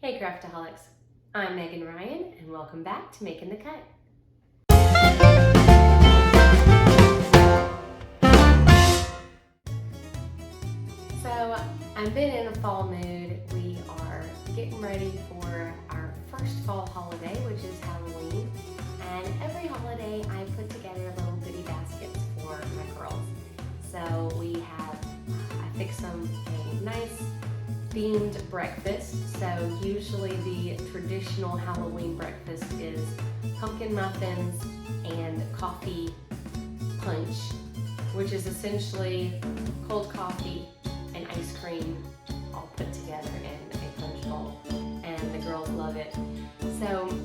Hey Craftaholics, I'm Megan Ryan and welcome back to Making the Cut. So I've been in a fall mood. We are getting ready for our first fall holiday, which is Halloween. And every holiday I put together little goodie baskets for my girls. So I fix them a nice themed breakfast. So usually the traditional Halloween breakfast is pumpkin muffins and coffee punch, which is essentially cold coffee and ice cream all put together in a punch bowl, and the girls love it. So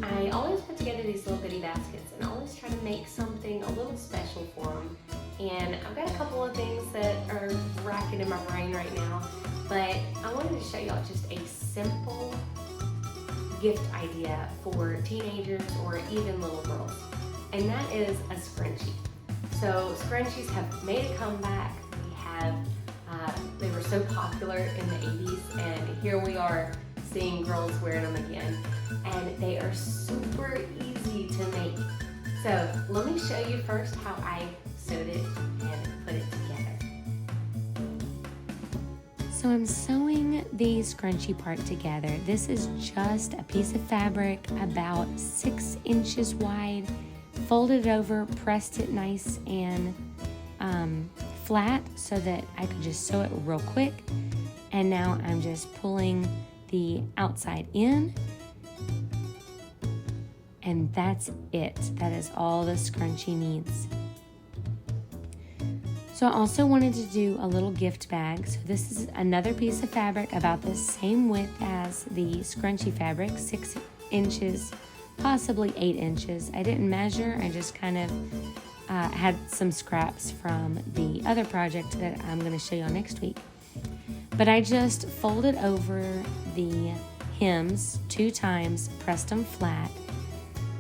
I always put together these little goodie baskets and always try to make something a little special for them. And I've got a couple of things that are racking in my brain right now, but I wanted to show y'all just a simple gift idea for teenagers or even little girls, and that is a scrunchie. So scrunchies have made a comeback. They were so popular in the 80s, and here we are seeing girls wearing them again, and they are super easy to make. So let me show you first how I sewed it and put it together. So I'm sewing the scrunchie part together. This is just a piece of fabric about 6 inches wide, folded over, pressed it nice and flat so that I could just sew it real quick. And now I'm just pulling the outside in, and that's it. That is all the scrunchie needs. So I also wanted to do a little gift bag. So this is another piece of fabric about the same width as the scrunchie fabric, 6 inches, possibly 8 inches. I didn't measure, I just kind of had some scraps from the other project that I'm going to show you next week. But I just folded over the hems 2 times, pressed them flat,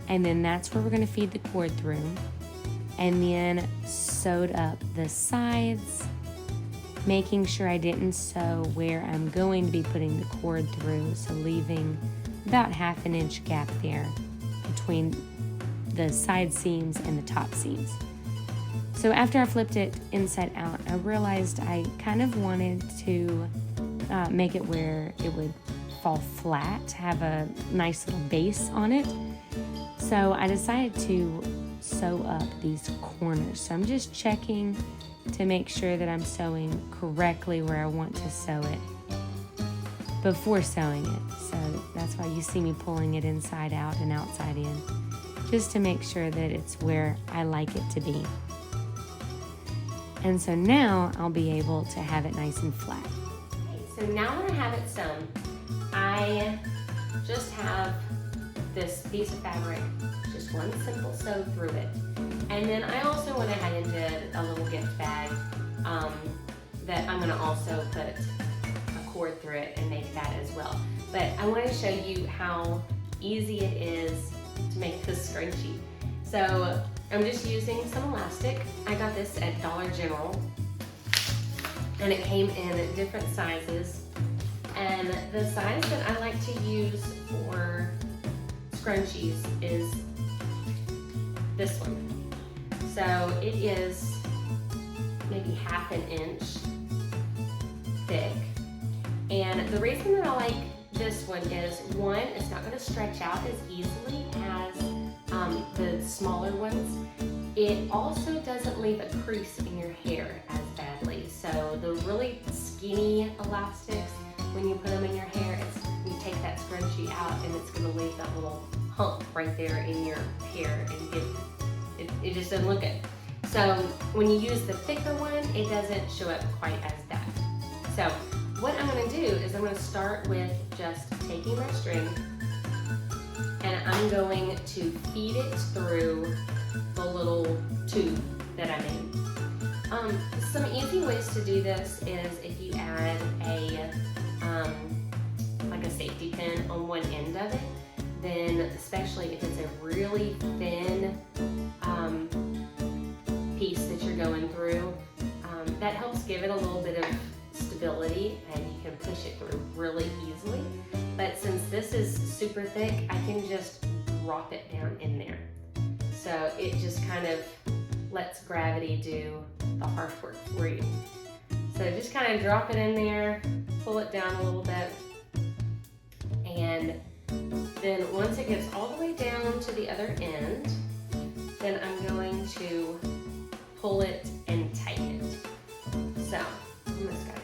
and then that's where we're going to feed the cord through. And then sewed up the sides, making sure I didn't sew where I'm going to be putting the cord through, so leaving about 1/2 inch gap there between the side seams and the top seams. So after I flipped it inside out, I realized I kind of wanted to make it where it would fall flat, have a nice little base on it. So I decided to sew up these corners. So I'm just checking to make sure that I'm sewing correctly where I want to sew it before sewing it. So that's why you see me pulling it inside out and outside in, just to make sure that it's where I like it to be. And so now I'll be able to have it nice and flat. Okay, so now that I have it sewn, I just have this piece of fabric, just one simple sew through it. And then I also went ahead and did a little gift bag that I'm gonna also put a cord through it and make that as well. But I want to show you how easy it is to make this scrunchie. So I'm just using some elastic. I got this at Dollar General, and it came in different sizes. And the size that I like to use for scrunchies is this one. So it is maybe 1/2 inch thick. And the reason that I like this one is, one, it's not going to stretch out as easily as the smaller ones. It also doesn't leave a crease in your hair as badly. So the really skinny elastics, when you put them in your hair, you take that scrunchie out and it's going to leave that little hump right there in your hair, and it just doesn't look good. So when you use the thicker one, it doesn't show up quite as that. So what I'm going to do is I'm going to start with just taking my string, and I'm going to feed it through the little tube that I made. Some easy ways to do this is if you add like a safety pin on one end of it, then especially if it's a really thin piece that you're going through, that helps give it a little bit of stability, and you can push it through really easily. But since super thick, I can just drop it down in there. So it just kind of lets gravity do the hard work for you. So just kind of drop it in there, pull it down a little bit, and then once it gets all the way down to the other end, then I'm going to pull it and tighten it. So, I almost got it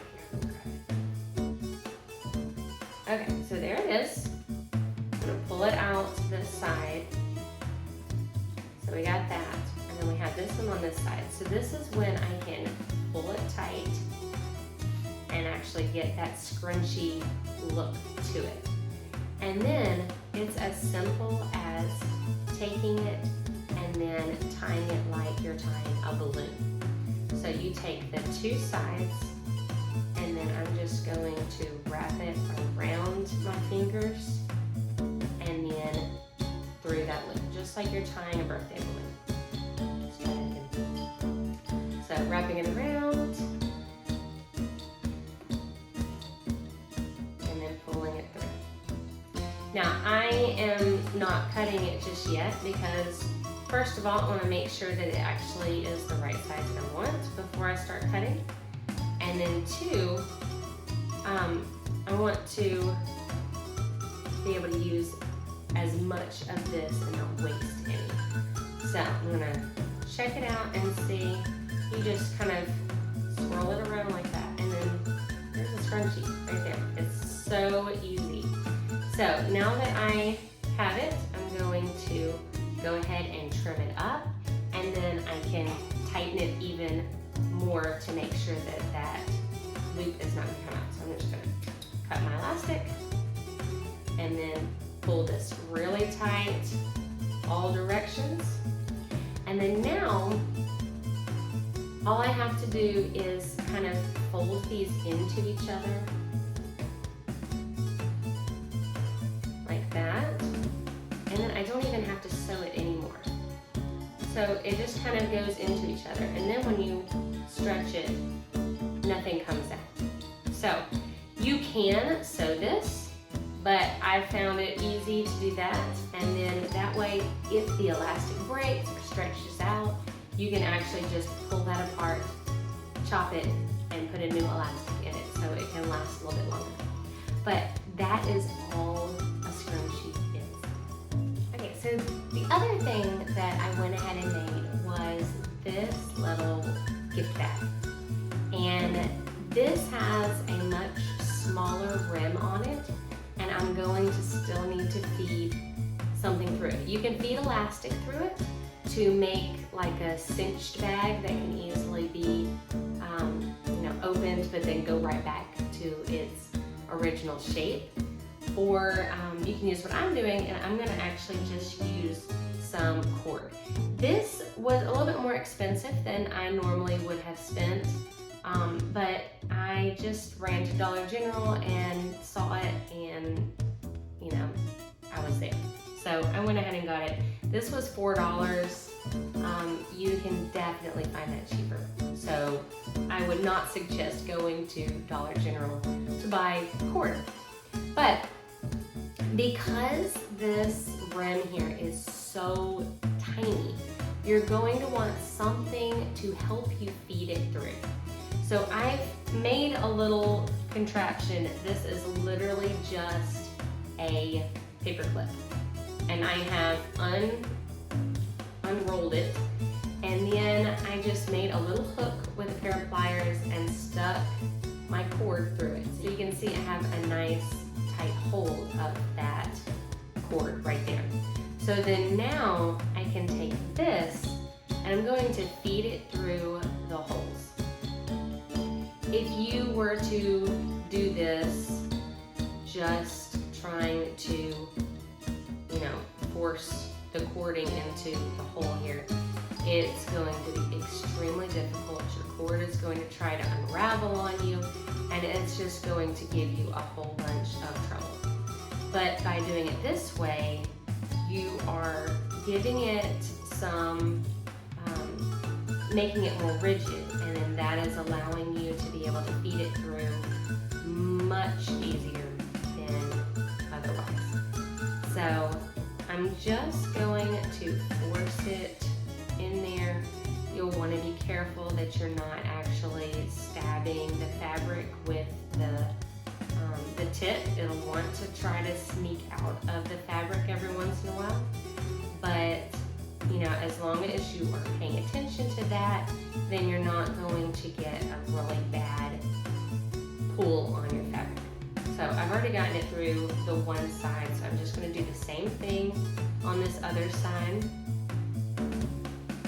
here. Okay, so there it is. I'm gonna pull it out to this side. So we got that, and then we have this one on this side. So this is when I can pull it tight and actually get that scrunchy look to it. And then it's as simple as taking it and then tying it like you're tying a balloon. So you take the two sides, and then I'm just going to wrap it around my fingers and then through that loop, just like you're tying a birthday balloon. Just try that again. So wrapping it around, and then pulling it through. Now I am not cutting it just yet because first of all, I want to make sure that it actually is the right size that I want before I start cutting. And then two, I want to be able to use as much of this and not waste any. So I'm going to check it out and see. You just kind of swirl it around like that, and then there's a scrunchie right there. It's so easy. So now that I have it, I'm going to go ahead and trim it up, and then I can tighten it even more to make sure that that loop is not going to come out. So I'm just going to cut my elastic and then pull this really tight all directions. And then now all I have to do is kind of fold these into each other like that. And then I don't even have to sew it anymore. So it just kind of goes into each other. And then when you stretch it, nothing comes out. So you can sew this, but I found it easy to do that. And then that way, if the elastic breaks or stretches out, you can actually just pull that apart, chop it, and put a new elastic in it so it can last a little bit longer. But that is all a scrunchie is. Okay, so the other thing that I went ahead and made was this little gift bag. And this has a much smaller rim on it, and I'm going to still need to feed something through it. You can feed elastic through it to make like a cinched bag that can easily be opened but then go right back to its original shape. Or you can use what I'm doing, and I'm gonna actually just use some cord. This was a little bit more expensive than I normally would have spent, but I just ran to Dollar General and saw it, and I was there. So I went ahead and got it. This was $4. You can definitely find that cheaper. So I would not suggest going to Dollar General to buy cord. But because this rim here is so tiny, you're going to want something to help you feed it through. So I've made a little contraption. This is literally just a paper clip. And I have unrolled it, and then I just made a little hook with a pair of pliers and stuck my cord through it. So you can see I have a nice tight hold of that cord right there. So then now I can take this and I'm going to feed it through the holes. If you were to do this just trying to force the cording into the hole here, it's going to be extremely difficult. Your cord is going to try to unravel on you, and it's just going to give you a whole bunch of trouble. But by doing it this way, you are giving it some, making it more rigid, and then that is allowing you to be able to feed it through much easier than otherwise. So I'm just going to force it in there. You'll want to be careful that you're not actually stabbing the fabric with the tip. It'll want to try to sneak out of the fabric every once in a while. But, you know, as long as you are paying attention to that, then you're not going to get a really bad pull on your fabric. So I've already gotten it through the one side, so I'm just going to do the same thing on this other side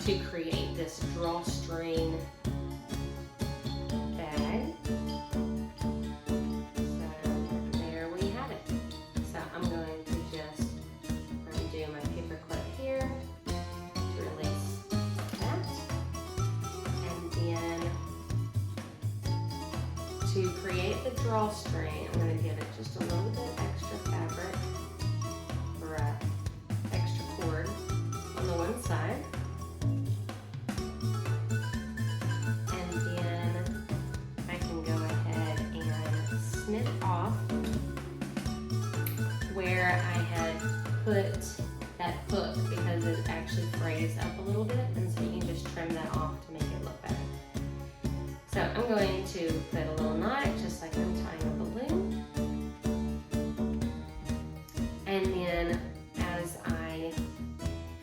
to create this drawstring bag. So there we have it. So I'm going to just undo my paper clip here to release that. And then to create the drawstring, I'm going to give it just a little bit extra fabric or extra cord on the one side. And then I can go ahead and snip off where I had put that hook because it actually frays up a little bit, and so you can just trim that off to make it look better. So I'm going to put a little knot just like I'm tying a balloon. And then as I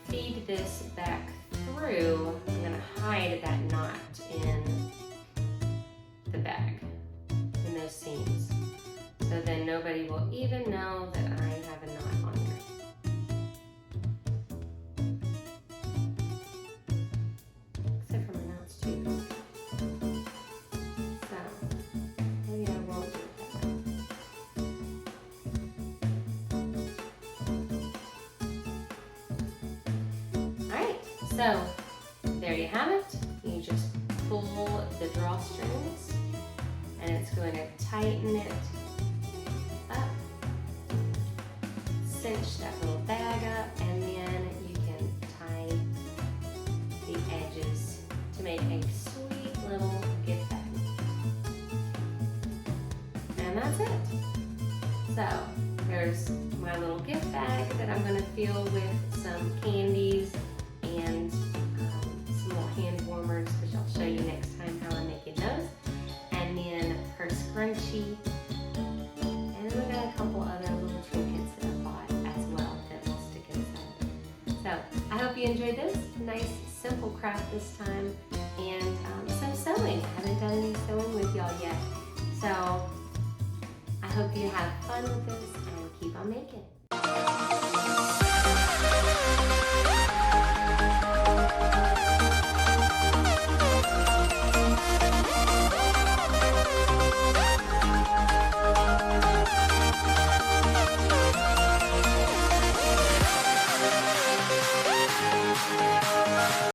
feed this back through, I'm going to hide that knot in the bag, in those seams. So then nobody will even know that I have a knot on there. Except for my knots too. So there you have it. You just pull the drawstrings and it's going to tighten it up, cinch that little bag up, and then you can tie the edges to make a sweet little gift bag. And that's it. So there's my little gift bag that I'm going to fill with some candies and some little hand warmers, which I'll show you next time how I'm making those. And then her scrunchie. And then we got a couple other little trinkets that I bought as well that will stick inside. So I hope you enjoyed this. Nice, simple craft this time. And some sewing. I haven't done any sewing with y'all yet. So I hope you have fun with this and keep on making.